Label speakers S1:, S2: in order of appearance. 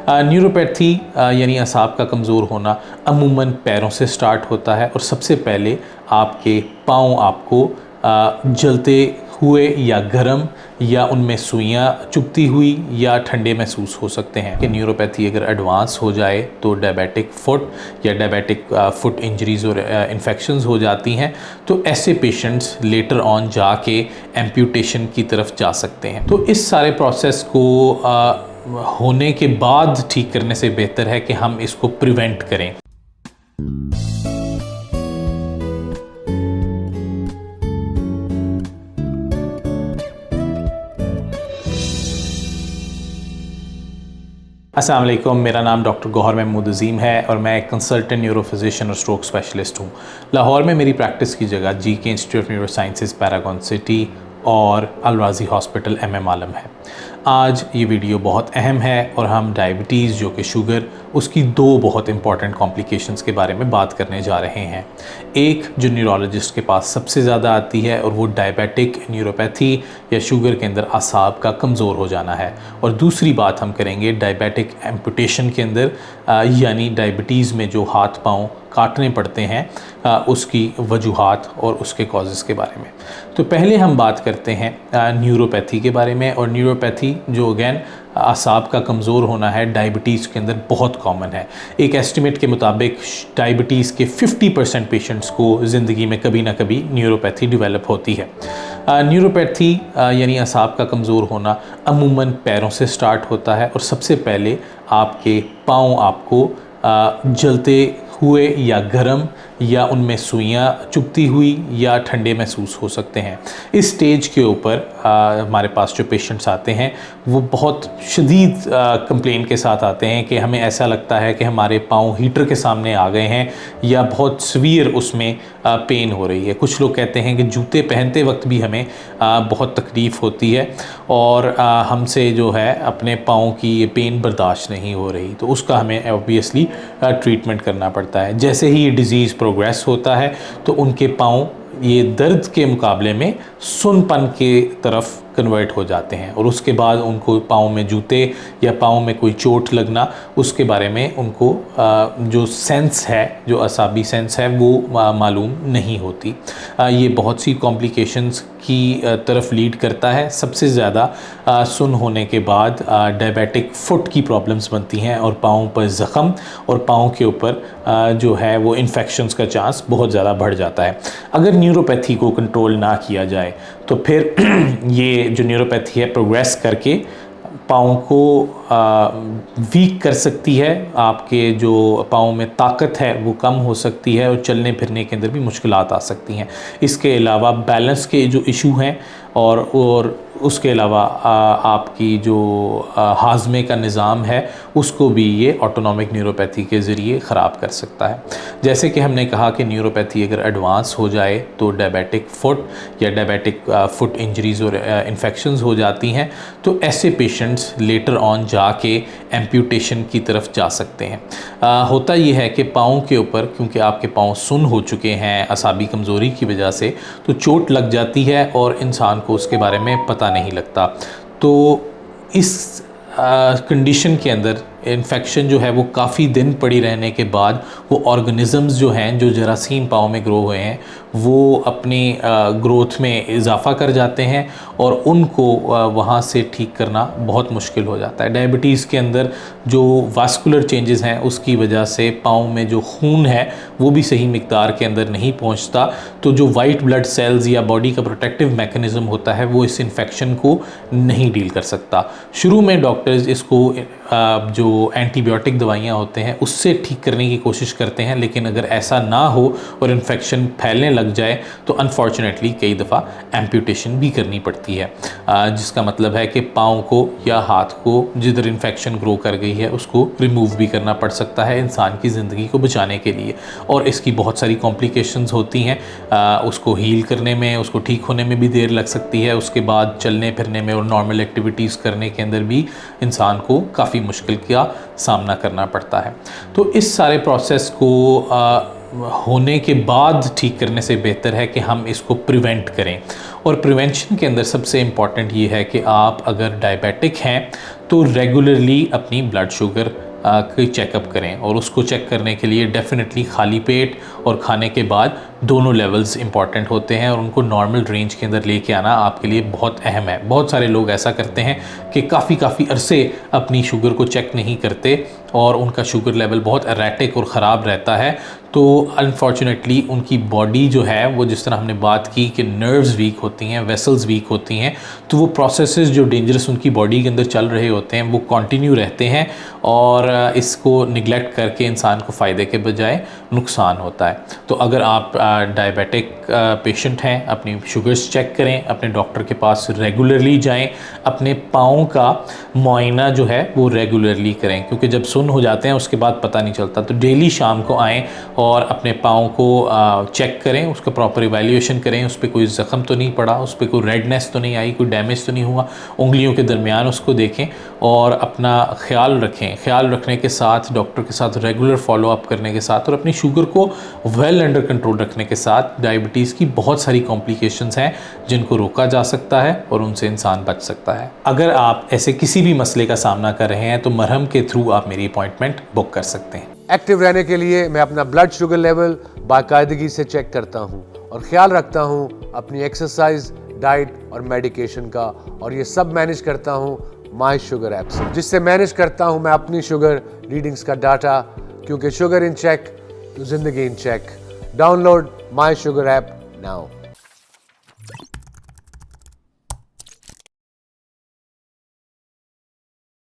S1: Neuropathy यानी असाब का कमज़ोर होना अमूमन पैरों से स्टार्ट होता है और सबसे पहले आपके पाँव आपको जलते हुए या गर्म या उनमें सुइयाँ चुभती हुई या ठंडे महसूस हो सकते हैं। कि न्यूरोपैथी अगर एडवांस हो जाए तो डायबिटिक फुट या डायबिटिक फुट इंजरीज़ और इन्फेक्शंस हो जाती हैं, तो ऐसे पेशेंट्स लेटर ऑन जाके एम्प्यूटेशन की तरफ जा सकते हैं। तो इस सारे प्रोसेस को होने के बाद ठीक करने से बेहतर है कि हम इसको प्रिवेंट करें। अस्सलाम वालेकुम, मेरा नाम डॉक्टर गौहर महमूद अज़ीम है और मैं एक कंसल्टेंट न्यूरो फिजिशियन और स्ट्रोक स्पेशलिस्ट हूँ। लाहौर में मेरी प्रैक्टिस की जगह GK institute of neuro sciences Paragon city और अल-राज़ी हॉस्पिटल MM आलम है। आज ये वीडियो बहुत अहम है और हम डायबिटीज़ जो कि शुगर, उसकी दो बहुत इंपॉर्टेंट कॉम्प्लिकेशंस के बारे में बात करने जा रहे हैं। एक जो न्यूरोलॉजिस्ट के पास सबसे ज़्यादा आती है और वो डायबिटिक न्यूरोपैथी या शुगर के अंदर असाब का कमज़ोर हो जाना है, और दूसरी बात हम करेंगे डायबिटिक एम्पुटेशन के अंदर यानी डायबिटीज़ में जो हाथ पाँव काटने पड़ते हैं उसकी वजूहात और उसके कॉजेज़ के बारे में। तो पहले हम बात करते हैं न्यूरोपैथी के बारे में। और न्यूरोपैथी जो अगैन असाब का कमज़ोर होना है, डायबिटीज़ के अंदर बहुत कॉमन है। एक एस्टिमेट के मुताबिक डायबिटीज़ के 50% पेशेंट्स को ज़िंदगी में कभी ना कभी न्यूरोपैथी डेवलप होती है। न्यूरोपैथी यानी असाब का कमज़ोर होना अमूमन पैरों से स्टार्ट होता है और सबसे पहले आपके पाँव आपको जलते हुए या गर्म या उनमें सुइयाँ चुभती हुई या ठंडे महसूस हो सकते हैं। इस स्टेज के ऊपर हमारे पास जो पेशेंट्स आते हैं वो बहुत शदीद कंप्लेन के साथ आते हैं कि हमें ऐसा लगता है कि हमारे पाँव हीटर के सामने आ गए हैं या बहुत सीवियर उसमें पेन हो रही है। कुछ लोग कहते हैं कि जूते पहनते वक्त भी हमें बहुत तकलीफ़ होती है और हमसे जो है अपने पाँव की ये पेन बर्दाश्त नहीं हो रही, तो उसका हमें ऑब्वियसली ट्रीटमेंट करना पड़ता है। जैसे ही ये डिज़ीज़ प्रोग्रेस होता है तो उनके पाँव ये दर्द के मुकाबले में सुनपन के तरफ कन्वर्ट हो जाते हैं और उसके बाद उनको पाँव में जूते या पाँव में कोई चोट लगना, उसके बारे में उनको जो सेंस है, जो असाबी सेंस है, वो मालूम नहीं होती। ये बहुत सी कॉम्प्लिकेशंस की तरफ लीड करता है। सबसे ज़्यादा सुन होने के बाद डायबिटिक फुट की प्रॉब्लम्स बनती हैं और पाँव पर ज़ख़म और पाँव के ऊपर जो है वो इन्फेक्शंस का चांस बहुत ज़्यादा बढ़ जाता है। अगर न्यूरोपैथी को कंट्रोल ना किया जाए तो फिर ये जो न्यूरोपैथी है प्रोग्रेस करके पाँव को वीक कर सकती है। आपके जो पाँव में ताकत है वो कम हो सकती है और चलने फिरने के अंदर भी मुश्किलात आ सकती हैं। इसके अलावा बैलेंस के जो इशू हैं और उसके अलावा आपकी जो हाजमे का निज़ाम है उसको भी ये ऑटोनॉमिक न्यूरोपैथी के ज़रिए ख़राब कर सकता है। जैसे कि हमने कहा कि न्यूरोपैथी अगर एडवांस हो जाए तो डायबिटिक फुट या डायबिटिक फुट इंजरीज़ और इन्फेक्शंस हो जाती हैं, तो ऐसे पेशेंट्स लेटर ऑन जाके एम्प्यूटेशन की तरफ जा सकते हैं। होता ये है कि पाँव के ऊपर, क्योंकि आपके पाँव सुन्न हो चुके हैं असाबी कमज़ोरी की वजह से, तो चोट लग जाती है और इंसान को उसके बारे में पता नहीं लगता। तो इस कंडीशन के अंदर इन्फेक्शन जो है वो काफ़ी दिन पड़ी रहने के बाद वो ऑर्गेनिज़म्स जो हैं, जो जरासीम पाँव में ग्रो हुए हैं, वो अपनी ग्रोथ में इजाफ़ा कर जाते हैं और उनको वहाँ से ठीक करना बहुत मुश्किल हो जाता है। डायबिटीज़ के अंदर जो वास्कुलर चेंजेस हैं उसकी वजह से पाँव में जो खून है वो भी सही मिक़दार के अंदर नहीं पहुँचता, तो जो वाइट ब्लड सेल्स या बॉडी का प्रोटेक्टिव मैकेनिज़्म होता है वो इस इन्फेक्शन को नहीं डील कर सकता। शुरू में डॉक्टर्स इसको जो एंटीबायोटिक दवाइयाँ होते हैं उससे ठीक करने की कोशिश करते हैं, लेकिन अगर ऐसा ना हो और इन्फेक्शन फैलने लग जाए तो अनफॉर्चुनेटली कई दफ़ा एम्प्यूटेशन भी करनी पड़ती है, जिसका मतलब है कि पाँव को या हाथ को जिधर इन्फेक्शन ग्रो कर गई है उसको रिमूव भी करना पड़ सकता है इंसान की ज़िंदगी को बचाने के लिए। और इसकी बहुत सारी कॉम्प्लिकेशंस होती हैं, उसको हील करने में, उसको ठीक होने में भी देर लग सकती है। उसके बाद चलने फिरने में और नॉर्मल एक्टिविटीज़ करने के अंदर भी इंसान को काफ़ी मुश्किल का सामना करना पड़ता है। तो इस सारे प्रोसेस को होने के बाद ठीक करने से बेहतर है कि हम इसको प्रिवेंट करें। और प्रिवेंशन के अंदर सबसे इम्पॉर्टेंट ये है कि आप अगर डायबिटिक हैं तो रेगुलरली अपनी ब्लड शुगर की चेकअप करें, और उसको चेक करने के लिए डेफिनेटली खाली पेट और खाने के बाद दोनों लेवल्स इंपॉर्टेंट होते हैं, और उनको नॉर्मल रेंज के अंदर लेके आना आपके लिए बहुत अहम है। बहुत सारे लोग ऐसा करते हैं कि काफ़ी अरसे अपनी शुगर को चेक नहीं करते और उनका शुगर लेवल बहुत एरेटिक और ख़राब रहता है। तो अनफॉर्चुनेटली उनकी बॉडी जो है वो, जिस तरह हमने बात की कि नर्व्स वीक होती हैं, वेसल्स वीक होती हैं, तो वो प्रोसेसेस जो डेंजरस उनकी बॉडी के अंदर चल रहे होते हैं वो कंटिन्यू रहते हैं, और इसको निगलेक्ट करके इंसान को फ़ायदे के बजाय नुकसान होता है। तो अगर आप डायबिटिक पेशेंट हैं, अपनी शुगर्स चेक करें, अपने डॉक्टर के पास रेगुलरली जाएं, अपने पाँव का मुआयना जो है वो रेगुलरली करें, क्योंकि जब सुन्न हो जाते हैं उसके बाद पता नहीं चलता। तो डेली शाम को आएँ और अपने पाँव को चेक करें, उसका प्रॉपर इवैल्यूएशन करें, उस पर कोई ज़ख़म तो नहीं पड़ा, उस पर कोई रेडनेस तो नहीं आई, कोई डैमेज तो नहीं हुआ, उंगलियों के दरमियान उसको देखें और अपना ख्याल रखें। ख्याल रखने के साथ डॉक्टर के साथ रेगुलर फॉलो अप करने के साथ और अपनी शुगर को वेल अंडर कंट्रोल रखने के साथ डायबिटीज़ की बहुत सारी कॉम्प्लिकेशंस हैं जिनको रोका जा सकता है और उनसे इंसान बच सकता है। अगर आप ऐसे किसी भी मसले का सामना कर रहे हैं तो मरहम के थ्रू आप मेरी अपॉइंटमेंट बुक कर सकते हैं।
S2: एक्टिव रहने के लिए मैं अपना ब्लड शुगर लेवल बाकायदगी से चेक करता हूँ और ख्याल रखता हूँ अपनी एक्सरसाइज, डाइट और मेडिकेशन का, और ये सब मैनेज करता हूँ माई शुगर ऐप से, जिससे मैनेज करता हूँ मैं अपनी शुगर रीडिंग्स का डाटा, क्योंकि शुगर इन चेक तो जिंदगी in check. Download my sugar app now.